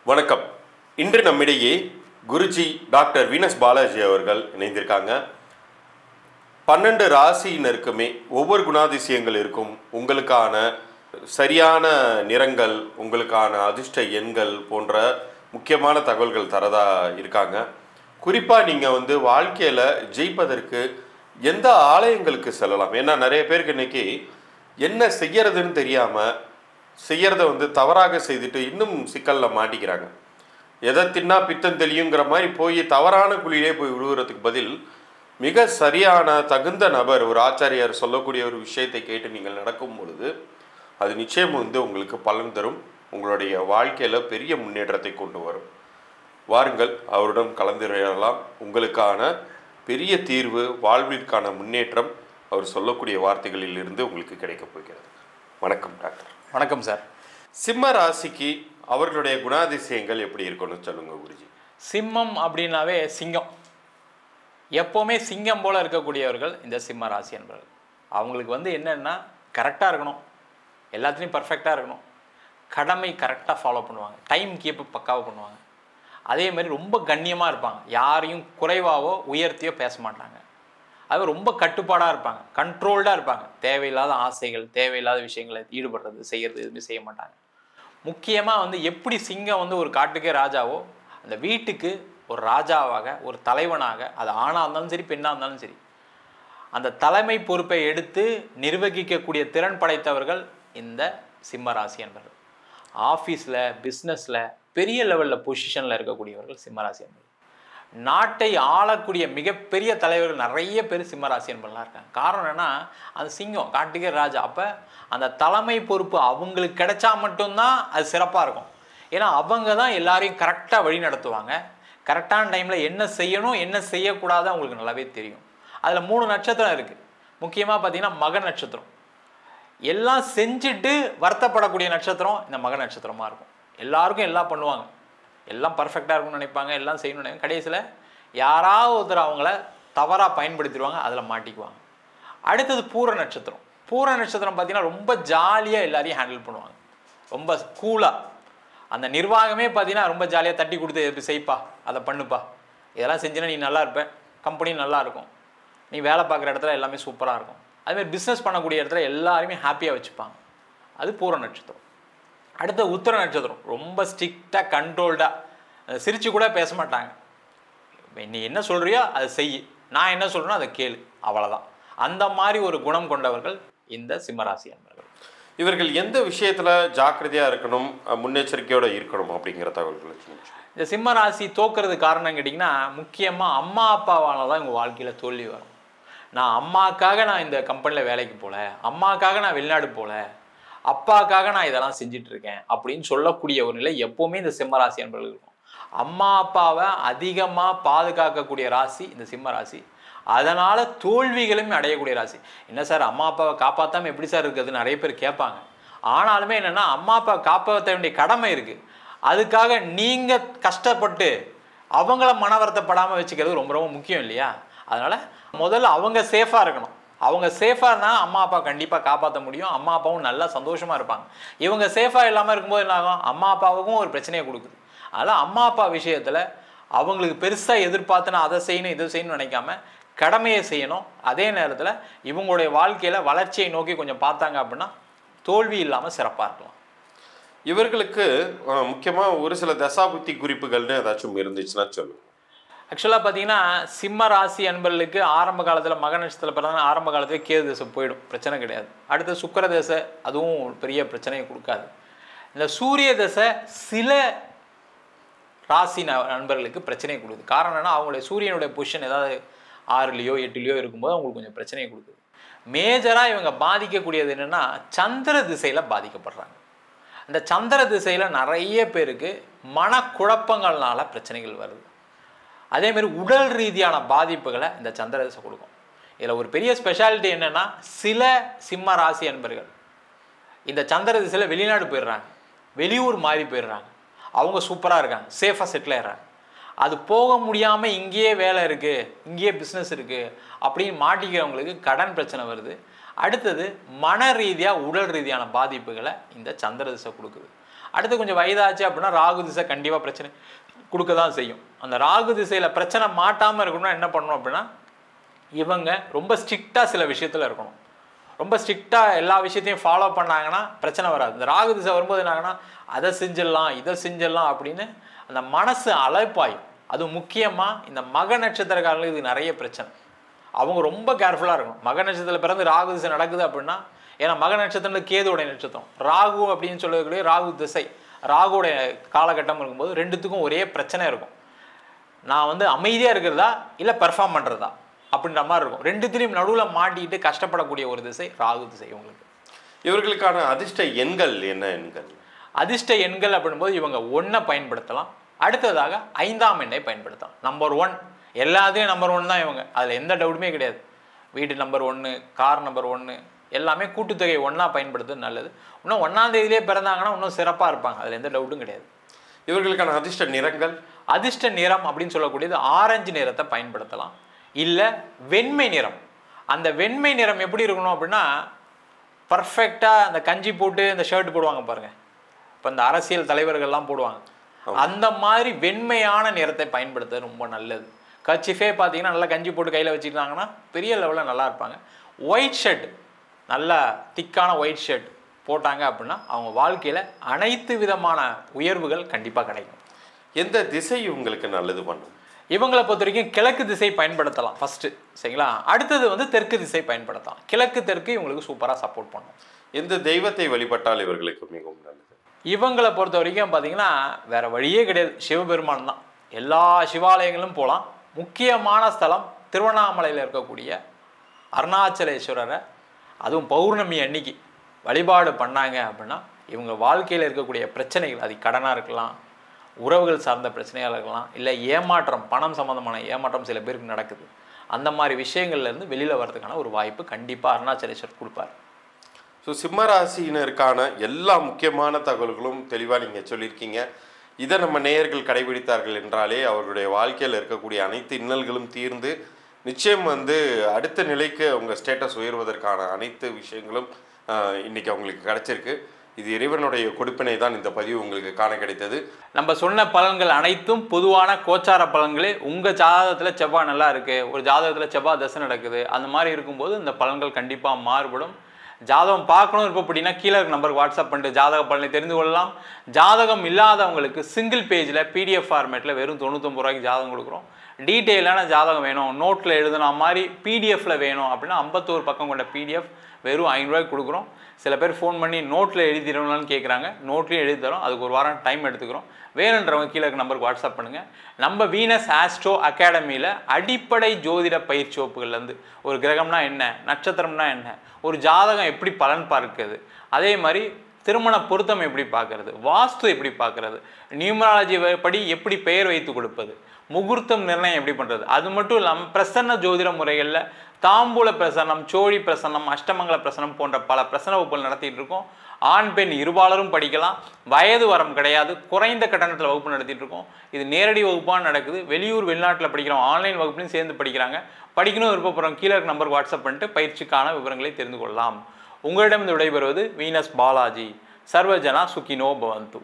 வணக்கம். இன்று நம்மிடையே குருஜி டாக்டர் வீனஸ் பாலாஜி அவர்கள் இணைந்திருக்காங்க. 12 ராசியினருக்குமே ஒவ்வொரு குணாதிசயங்கள் இருக்கும். உங்களுக்கான சரியான நிறங்கள், உங்களுக்கான அதிர்ஷ்ட எண்கள் போன்ற முக்கியமான தகவல்கள் தரதா இருக்காங்க. குறிப்பாக நீங்கள் வாழ்க்கையில் ஜெயிப்பதற்கு எந்த ஆலயங்களுக்கு செல்லலாம்? ஏன்னா நிறைய பேருக்கு இன்னைக்கு என்ன செய்யறதுன்னு தெரியாமல் செய்யறத தவறாக செய்துட்டு இன்னும் சிக்கலில் மாட்டிக்கிறாங்க. எதை தின்னா பித்தம் தெளியுங்கிற மாதிரி போய் தவறான குழியிலே போய் விழுகிறதுக்கு பதில் மிக சரியான தகுந்த நபர், ஒரு ஆச்சாரியார் சொல்லக்கூடிய ஒரு விஷயத்தை கேட்டு நீங்கள் நடக்கும் பொழுது அது நிச்சயம் உங்களுக்கு பலன் தரும். உங்களுடைய வாழ்க்கையில் பெரிய முன்னேற்றத்தை கொண்டு வரும். வாருங்கள், அவருடன் கலந்துரையாடலாம். உங்களுக்கான பெரிய தீர்வு, வாழ்விற்கான முன்னேற்றம் அவர் சொல்லக்கூடிய வார்த்தைகளில் இருந்து உங்களுக்கு கிடைக்கப் போகிறது. வணக்கம் டாக்டர். வணக்கம் சார். சிம்ம ராசிக்கு அவர்களுடைய குணாதிசயங்கள் எப்படி இருக்குன்னு சொல்லுங்க குருஜி. சிம்மம் அப்படின்னாவே சிங்கம். எப்போவுமே சிங்கம் போல இருக்கக்கூடியவர்கள் இந்த சிம்ம ராசி என்பவர்கள். அவங்களுக்கு என்னென்னா கரெக்டாக இருக்கணும், எல்லாத்துலேயும் பர்ஃபெக்டாக இருக்கணும், கடமை கரெக்டாக ஃபாலோ பண்ணுவாங்க, டைம் கீப்பு பக்காவாக பண்ணுவாங்க. அதே மாதிரி ரொம்ப கண்ணியமாக இருப்பாங்க, யாரையும் குறைவாவோ உயர்த்தியோ பேச மாட்டாங்க. அது ரொம்ப கட்டுப்பாடாக இருப்பாங்க, கண்ட்ரோல்டாக இருப்பாங்க. தேவையில்லாத ஆசைகள், தேவையில்லாத விஷயங்களை ஈடுபடுறது, செய்கிறது எதுவுமே செய்ய மாட்டாங்க. முக்கியமாக எப்படி சிங்கம் ஒரு காட்டுக்கே ராஜாவோ, அந்த வீட்டுக்கு ஒரு ராஜாவாக, ஒரு தலைவனாக, அது ஆணாக இருந்தாலும் சரி பெண்ணாக இருந்தாலும் சரி, அந்த தலைமை பொறுப்பை எடுத்து நிர்வகிக்கக்கூடிய திறன் படைத்தவர்கள் இந்த சிம்ம ராசி என்பவர்கள். ஆஃபீஸில், பிஸ்னஸில் பெரிய லெவலில் பொசிஷனில் இருக்கக்கூடியவர்கள் சிம்மராசி என்பவர்கள். நாட்டை ஆளக்கூடிய மிகப்பெரிய தலைவர்கள் நிறைய பேர் சிம்மராசி என்பவர்களாக இருக்காங்க. காரணம் என்னன்னா, அந்த சிங்கம் காட்டுக்கே ராஜா. அப்போ அந்த தலைமை பொறுப்பு அவங்களுக்கு கிடைச்சா மட்டும்தான் அது சிறப்பாக இருக்கும். ஏன்னா அவங்க தான் எல்லாரையும் கரெக்டாக வழி நடத்துவாங்க. கரெக்டான டைமில் என்ன செய்யணும், என்ன செய்யக்கூடாது அவங்களுக்கு நல்லாவே தெரியும். அதில் 3 நட்சத்திரம் இருக்குது. முக்கியமாக பார்த்தீங்கன்னா மக நட்சத்திரம். எல்லாம் செஞ்சுட்டு வருத்தப்படக்கூடிய நட்சத்திரம் இந்த மக நட்சத்திரமாக இருக்கும். எல்லாருக்கும் எல்லாம் பண்ணுவாங்க, எல்லாம் பர்ஃபெக்டாக இருக்கும்னு நினைப்பாங்க, எல்லாம் செய்யணும்னு நினைப்பாங்க. கடைசியில் யாராவது ஒருத்தர் அவங்கள தவறாக பயன்படுத்திடுவாங்க, அதில் மாட்டிக்குவாங்க. அடுத்தது பூர நட்சத்திரம். பூர நட்சத்திரம் பார்த்தீங்கன்னா ரொம்ப ஜாலியாக எல்லாரையும் ஹேண்டில் பண்ணுவாங்க, ரொம்ப கூலாக. அந்த நிர்வாகமே பார்த்தீங்கன்னா ரொம்ப ஜாலியாக தட்டி கொடுத்து எப்படி செய்ப்பா, அதை பண்ணுப்பா, இதெல்லாம் செஞ்சுன்னா நீ நல்லா இருப்ப, கம்பெனி நல்லா இருக்கும், நீ வேலை பார்க்குற இடத்துல எல்லாமே சூப்பராக இருக்கும். அதுமாதிரி பிஸ்னஸ் பண்ணக்கூடிய இடத்துல எல்லாருமே ஹாப்பியாக வச்சுப்பாங்க. அது பூர நட்சத்திரம். அடுத்த உத்திர நட்சத்திரம். ரொம்ப ஸ்ட்ரிக்டாக, கண்ட்ரோல்டாக, சிரித்து கூட பேச மாட்டாங்க. நீ என்ன சொல்கிறியோ அதை செய், நான் என்ன சொல்கிறேனோ அதை கேளு, அவ்வளோதான். அந்த மாதிரி ஒரு குணம் கொண்டவர்கள் இந்த சிம்மராசி என்பவர்கள். இவர்கள் எந்த விஷயத்தில் ஜாக்கிரதையாக இருக்கணும், முன்னெச்சரிக்கையோடு இருக்கணும் அப்படிங்கிற தகவல்கள்? இந்த சிம்மராசி தோக்குறது காரணம் கேட்டிங்கன்னா, முக்கியமாக அம்மா அப்பாவால் தான் இவங்க வாழ்க்கையில் தோல்வி வரும். நான் அம்மாக்காக நான் இந்த கம்பெனியில் வேலைக்கு போகல, அம்மாக்காக நான் வெளிநாடு போகல, அப்பாக்காக நான் இதெல்லாம் செஞ்சிட்ருக்கேன் அப்படின்னு சொல்லக்கூடிய ஒரு நிலை எப்போவுமே இந்த சிம்மராசி என்பவர்கள் இருக்கும். அம்மா அப்பாவை அதிகமாக பாதுகாக்கக்கூடிய ராசி இந்த சிம்ம ராசி. அதனால் தோல்விகளும் அடையக்கூடிய ராசி. என்ன சார், அம்மா அப்பாவை காப்பாற்றாமல் எப்படி சார் இருக்குது நிறைய பேர் கேட்பாங்க. ஆனாலுமே என்னென்னா, அம்மா அப்பா காப்பாற்ற வேண்டிய கடமை இருக்குது. அதுக்காக நீங்கள் கஷ்டப்பட்டு அவங்கள மனவருத்தப்படாமல் வச்சுக்கிறது ரொம்ப ரொம்ப முக்கியம் இல்லையா? அதனால் முதல்ல அவங்க சேஃபாக இருக்கணும். அவங்க சேஃபாக இருந்தால் அம்மா அப்பா கண்டிப்பாக காப்பாற்ற முடியும். அம்மா அப்பாவும் நல்லா சந்தோஷமாக இருப்பாங்க. இவங்க சேஃபாக இல்லாமல் இருக்கும்போது என்ன ஆகும், அம்மா அப்பாவுக்கும் ஒரு பிரச்சனையை கொடுக்குது. அதனால் அம்மா அப்பா விஷயத்தில் அவங்களுக்கு பெருசாக எதிர்பார்த்துனா அதை செய்யணும் இதை செய்யணும்னு நினைக்காம கடமையை செய்யணும். அதே நேரத்தில் இவங்களுடைய வாழ்க்கையில் வளர்ச்சியை நோக்கி கொஞ்சம் பார்த்தாங்க அப்படின்னா தோல்வி இல்லாமல் சிறப்பாக இருக்கலாம். இவர்களுக்கு முக்கியமாக ஒரு சில தசாபுத்தி குறிப்புகள்னு ஏதாச்சும் இருந்துச்சுன்னா சொல்லுங்கள். ஆக்சுவலாக பார்த்தீங்கன்னா, சிம்ம ராசி அன்பர்களுக்கு ஆரம்ப காலத்தில் மக நட்சத்திரத்தில் பிறந்தாங்கன்னா ஆரம்ப காலத்திலே கேது தசை போயிடும், பிரச்சனை கிடையாது. அடுத்து சுக்கிர தசை, அதுவும் பெரிய பிரச்சனையை கொடுக்காது. இந்த சூரிய தசை சில ராசி நண்பர்களுக்கு பிரச்சனையை கொடுக்குது. காரணம் என்னன்னா, அவங்களுடைய சூரியனுடைய பொசிஷன் ஏதாவது 6லேயோ 8லேயோ இருக்கும்போது அவங்களுக்கு கொஞ்சம் பிரச்சனையை கொடுக்குது. மேஜராக இவங்க பாதிக்கக்கூடியது என்னென்னா, சந்திர திசையில் பாதிக்கப்படுறாங்க. அந்த சந்திர திசையில் நிறைய பேருக்கு மனக்குழப்பங்கள்னால பிரச்சனைகள் வருது. அதேமாதிரி உடல் ரீதியான பாதிப்புகளை இந்த சந்திர திசை கொடுக்கும். இதில் ஒரு பெரிய ஸ்பெஷாலிட்டி என்னென்னா, சில சிம்ம ராசி அன்பர்கள் இந்த சந்திர திசையில் வெளிநாடு போயிடுறாங்க, வெளியூர் மாறி போயிடுறாங்க. அவங்க சூப்பராக இருக்காங்க, சேஃபாக செட்டில் ஆகிடுறாங்க. அது போக முடியாமல் இங்கேயே வேலை இருக்குது, இங்கேயே பிஸ்னஸ் இருக்குது அப்படின்னு மாட்டிக்கிறவங்களுக்கு கடன் பிரச்சனை வருது. அடுத்தது மன ரீதியாக உடல் ரீதியான பாதிப்புகளை இந்த சந்திர திசை கொடுக்குது. அடுத்து கொஞ்சம் வயதாச்சு அப்படின்னா ராகு திசை கண்டிப்பாக பிரச்சனை கொடுக்க தான் செய்யும். அந்த ராகு திசையில் பிரச்சனை மாட்டாமல் இருக்கணும்னா என்ன பண்ணணும் அப்படின்னா, இவங்க ரொம்ப ஸ்ட்ரிக்டாக சில விஷயத்தில் இருக்கணும். ரொம்ப ஸ்ட்ரிக்டாக எல்லா விஷயத்தையும் ஃபாலோ பண்ணாங்கன்னா பிரச்சனை வராது. இந்த ராகு திசை வரும்போது என்னாங்கன்னா, அதை செஞ்சிடலாம் இதை செஞ்சிடலாம் அப்படின்னு அந்த மனசு அலைப்பாயும். அது முக்கியமாக இந்த மக நட்சத்திரக்காரங்களுக்கு இது நிறைய பிரச்சனை. அவங்க ரொம்ப கேர்ஃபுல்லாக இருக்கணும். மக நட்சத்திரத்தில் பிறந்து ராகு திசை நடக்குது அப்படின்னா, ஏன்னா மக நட்சத்திரம் கேதுவுடைய நட்சத்திரம், ராகு அப்படின்னு சொல்லக்கூடிய ராகு திசை, ராகுடைய காலகட்டம் இருக்கும்போது ரெண்டுத்துக்கும் ஒரே பிரச்சனை இருக்கும். நான் வந்து அமைதியாக இருக்கிறதா இல்லை பெர்ஃபார்ம் பண்ணுறதா அப்படின்ற மாதிரி இருக்கும். ரெண்டுத்திலையும் நடுவில் மாட்டிட்டு கஷ்டப்படக்கூடிய ஒரு திசை ராகு திசை இவங்களுக்கு. இவர்களுக்கான அதிர்ஷ்ட எண்கள் என்ன எண்கள்? அதிர்ஷ்ட எண்கள் அப்படின்போது இவங்க 1 பயன்படுத்தலாம். அடுத்ததாக 5ஆம் எண்ணை பயன்படுத்தலாம். நம்பர் 1 எல்லாத்தையும் நம்பர் 1 தான் இவங்க, அதில் எந்த டவுட்டுமே கிடையாது. வீடு நம்பர் 1, கார் நம்பர் 1, எல்லாமே கூட்டுத்தொகை 1 பயன்படுத்துறது நல்லது. இன்னும் 1ஆம் தேதியிலே பிறந்தாங்கன்னா இன்னும் சிறப்பாக இருப்பாங்க, அதில் எந்த டவுட்டும் கிடையாது. இவர்களுக்கான அதிர்ஷ்ட நிறங்கள்? அதிர்ஷ்ட நிறம் அப்படின்னு சொல்லக்கூடியது ஆரஞ்சு நிறத்தை பயன்படுத்தலாம், இல்லை வெண்மை நிறம். அந்த வெண்மை நிறம் எப்படி இருக்கணும் அப்படின்னா, பர்ஃபெக்டாக அந்த கஞ்சி போட்டு இந்த ஷர்ட் போடுவாங்க பாருங்க, இப்போ இந்த அரசியல் தலைவர்கள்லாம் போடுவாங்க, அந்த மாதிரி வெண்மையான நிறத்தை பயன்படுத்துறது ரொம்ப நல்லது. கர்ச்சிஃபே பார்த்தீங்கன்னா நல்லா கஞ்சி போட்டு கையில் வச்சுக்கிட்டாங்கன்னா பெரிய லெவலில் நல்லா இருப்பாங்க. ஒயிட் ஷர்ட், நல்லா திக்கான ஒயிட் ஷர்ட் போட்டாங்க அப்படின்னா அவங்க வாழ்க்கையில் அனைத்து விதமான உயர்வுகள் கண்டிப்பாக கிடைக்கும். எந்த திசை உங்களுக்கு நல்லது பண்ணும்? இவங்களை பொறுத்த வரைக்கும் கிழக்கு திசை பயன்படுத்தலாம் ஃபஸ்ட்டு, சரிங்களா? அடுத்தது வந்து தெற்கு திசை பயன்படுத்தலாம். கிழக்கு தெற்கு இவங்களுக்கு சூப்பராக சப்போர்ட் பண்ணும். எந்த தெய்வத்தை வழிபட்டால் இவர்களுக்கு மிகவும் நல்லது? இவங்களை பொறுத்த வரைக்கும் பார்த்தீங்கன்னா வேறு வழியே கிடையாது, சிவபெருமான் தான். எல்லா சிவாலயங்களும் போகலாம். முக்கியமான ஸ்தலம் திருவண்ணாமலையில் இருக்கக்கூடிய அருணாச்சலேஸ்வரரை அதுவும் பௌர்ணமி அன்னைக்கு வழிபாடு பண்ணாங்க அப்படின்னா இவங்க வாழ்க்கையில் இருக்கக்கூடிய பிரச்சனைகள், அது கடனாக இருக்கலாம், உறவுகள் சார்ந்த பிரச்சனையாக இருக்கலாம், இல்லை ஏமாற்றம், பணம் சம்மந்தமான ஏமாற்றம் சில பேருக்கு நடக்குது, அந்த மாதிரி விஷயங்கள்லேருந்து வெளியில் வர்றதுக்கான ஒரு வாய்ப்பு கண்டிப்பாக அருணாச்சலேஸ்வரர் கொடுப்பார். ஸோ சிம்மராசினருக்கான எல்லா முக்கியமான தகவல்களும் தெளிவாக நீங்கள் சொல்லியிருக்கீங்க. இதை நம்ம நேயர்கள் கடைபிடித்தார்கள் என்றாலே அவர்களுடைய வாழ்க்கையில் இருக்கக்கூடிய அனைத்து இன்னல்களும் தீர்ந்து நிச்சயம் வந்து அடுத்த நிலைக்கு அவங்க ஸ்டேட்டஸ் உயர்வதற்கான அனைத்து விஷயங்களும் இன்றைக்கி அவங்களுக்கு கிடச்சிருக்கு. இது இறைவனுடைய கொடுப்பினை தான் இந்த பதிவு உங்களுக்கு காண கிடைத்தது. நம்ம சொன்ன பலன்கள் அனைத்தும் பொதுவான கோச்சார பலன்களே. உங்கள் ஜாதகத்தில் செவ்வாய் நல்லா இருக்குது, ஒரு ஜாதகத்தில் செவ்வாய் தசை நடக்குது, அந்த மாதிரி இருக்கும்போது இந்த பலன்கள் கண்டிப்பாக மாறுபடும். ஜாதகம் பார்க்கணும் இருப்போம் அப்படின்னா கீழே இருக்க நம்பருக்கு வாட்ஸ்அப் பண்ணிட்டு ஜாதக பலனை தெரிந்து கொள்ளலாம். ஜாதகம் இல்லாதவங்களுக்கு சிங்கிள் பேஜில் பிடிஎஃப் ஃபார்மேட்டில் வெறும் 99 ரூபாய்க்கு ஜாதகம் கொடுக்குறோம். டீட்டெயிலான ஜாதகம் வேணும், நோட்டில் எழுதுன மாதிரி பிடிஎஃப்பில் வேணும் அப்படின்னா 51 பக்கம் கொண்ட பிடிஎஃப் வெறும் 5 ரூபாய்க்கு கொடுக்குறோம். சில பேர் ஃபோன் பண்ணி நோட்டில் எழுதிடணும்னு கேட்குறாங்க, நோட்லேயும் எழுதி தரோம். அதுக்கு ஒரு வாரம் டைம் எடுத்துக்கிறோம். வேணுன்றவங்க கீழே இருக்க நம்பருக்கு வாட்ஸ்அப் பண்ணுங்கள். நம்ம வீனஸ் ஆஸ்ட்ரோ அகாடமியில் அடிப்படை ஜோதிட பயிற்சி வகுப்புகள்லேருந்து ஒரு கிரகம்னா என்ன, நட்சத்திரம்னா என்ன, ஒரு ஜாதகம் எப்படி பலன் பார்க்குறது, அதே மாதிரி திருமண பொருத்தம் எப்படி பார்க்கறது, வாஸ்து எப்படி பார்க்கறது, நியூமராலஜி படி எப்படி பெயர் வைத்து கொடுப்பது, முகூர்த்தம் நிர்ணயம் எப்படி பண்ணுறது, அது மட்டும் இல்லாமல் பிரசன்ன ஜோதிட முறைகளில் தாம்பூல பிரசன்னம், சோழி பிரசன்னம், அஷ்டமங்கல பிரசன்னம் போன்ற பல பிரசன்ன வகுப்புகள் நடத்திட்டு இருக்கோம். ஆண் பெண் இருபாலரும் படிக்கலாம், வயது வரம் கிடையாது, குறைந்த கட்டணத்தில் வகுப்பு நடத்திட்டு இருக்கோம். இது நேரடி வகுப்பாக நடக்குது. வெளியூர் வெளிநாட்டில் படிக்கிறோம், ஆன்லைன் வகுப்புலையும் சேர்ந்து படிக்கிறாங்க. படிக்கணும் விருப்பப்படுறோம் கீழே இருக்க நம்பருக்கு வாட்ஸ்அப் பண்ணிட்டு பயிற்சிக்கான விவரங்களை தெரிந்து கொள்ளலாம். உங்களிடம் விடைபெறுவது வீனஸ் பாலாஜி. சர்வஜனா சுகினோ பவந்து.